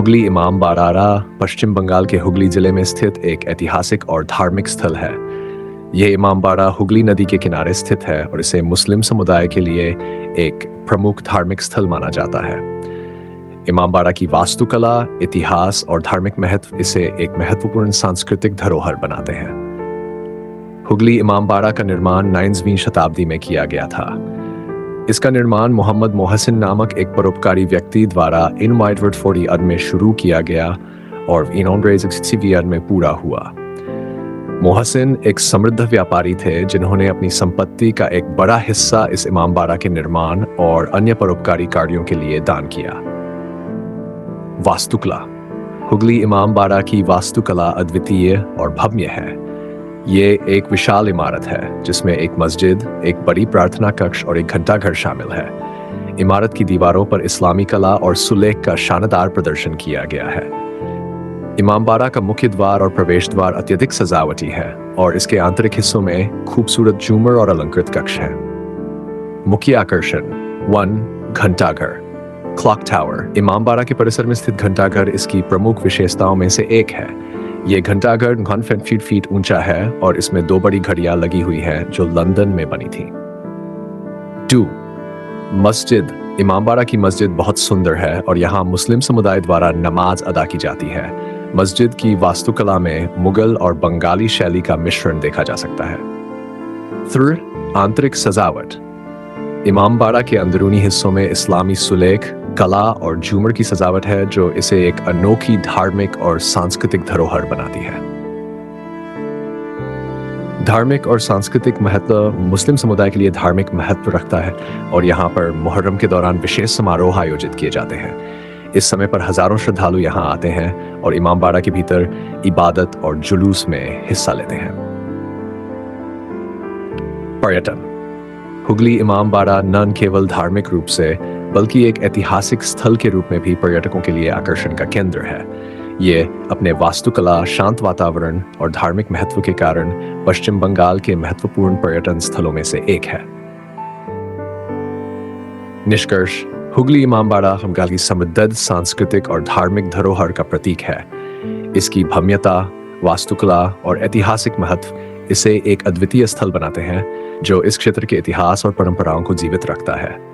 हुगली इमामबाड़ा पश्चिम बंगाल के हुगली जिले में स्थित एक ऐतिहासिक और धार्मिक स्थल है। ये इमामबाड़ा हुगली नदी के किनारे स्थित है और इसे मुस्लिम समुदाय के लिए एक प्रमुख धार्मिक स्थल माना जाता है। इमामबाड़ा की वास्तुकला, इतिहास और धार्मिक महत्व इसे एक महत्वपूर्ण सांस्कृतिक धरोहर बनाते हैं। हुगली इमामबाड़ा का निर्माण 9वीं शताब्दी में किया गया था। इसका निर्माण मोहम्मद मोहसिन नामक एक परोपकारी व्यक्ति द्वारा इन 1840 में शुरू किया गया और 1960 में पूरा हुआ। मोहसिन एक समृद्ध व्यापारी थे जिन्होंने अपनी संपत्ति का एक बड़ा हिस्सा इस इमामबाड़ा के निर्माण और अन्य परोपकारी कार्यों के लिए दान किया। वास्तुकला। हुगली इमामबाड़ा की वास्तुकला अद्वितीय और भव्य है। ये एक विशाल इमारत है जिसमें एक मस्जिद, एक बड़ी प्रार्थना कक्ष और एक घंटाघर शामिल है। इमारत की दीवारों पर इस्लामी कला और सुलेख का शानदार प्रदर्शन किया गया है। इमामबाड़ा का मुख्य द्वार और प्रवेश द्वार अत्यधिक सजावटी है और इसके आंतरिक हिस्सों में खूबसूरत झूमर और अलंकृत कक्ष हैं। मुख्य आकर्षण 1. घंटाघर क्लॉक टावर। इमामबाड़ा के परिसर में स्थित घंटाघर इसकी प्रमुख विशेषताओं में से एक है। ये घंटाघर 150 फीट ऊंचा है और इसमें 2 बड़ी घड़ियां लगी हुई हैं जो लंदन में बनी थी। 2. मस्जिद। इमामबाड़ा की मस्जिद बहुत सुंदर है और यहाँ मुस्लिम समुदाय द्वारा नमाज अदा की जाती है। मस्जिद की वास्तुकला में मुगल और बंगाली शैली का मिश्रण देखा जा सकता है। 3. आंतरिक सजावट। इमामबाड़ा के अंदरूनी हिस्सों में इस्लामी सुलेख, कला और झूमर की सजावट है जो इसे एक अनोखी धार्मिक और सांस्कृतिक धरोहर बनाती है। धार्मिक और सांस्कृतिक महत्व मुस्लिम समुदाय के लिए धार्मिक महत्व रखता है और यहाँ पर मुहर्रम के दौरान विशेष समारोह आयोजित किए जाते हैं। इस समय पर हजारों श्रद्धालु यहाँ आते हैं और इमामबाड़ा के भीतर इबादत और जुलूस में हिस्सा लेते हैं। पर्यटन। हुगली इमामबाड़ा न केवल धार्मिक रूप से बल्कि एक ऐतिहासिक स्थल के रूप में भी पर्यटकों के लिए आकर्षण का केंद्र है। ये अपने वास्तुकला, शांत वातावरण और धार्मिक महत्व के कारण पश्चिम बंगाल के महत्वपूर्ण पर्यटन स्थलों में से एक है। निष्कर्ष। हुगली इमामबाड़ा बंगाल की समृद्ध सांस्कृतिक और धार्मिक धरोहर का प्रतीक है। इसकी भव्यता, वास्तुकला और ऐतिहासिक महत्व इसे एक अद्वितीय स्थल बनाते हैं जो इस क्षेत्र के इतिहास और परंपराओं को जीवित रखता है।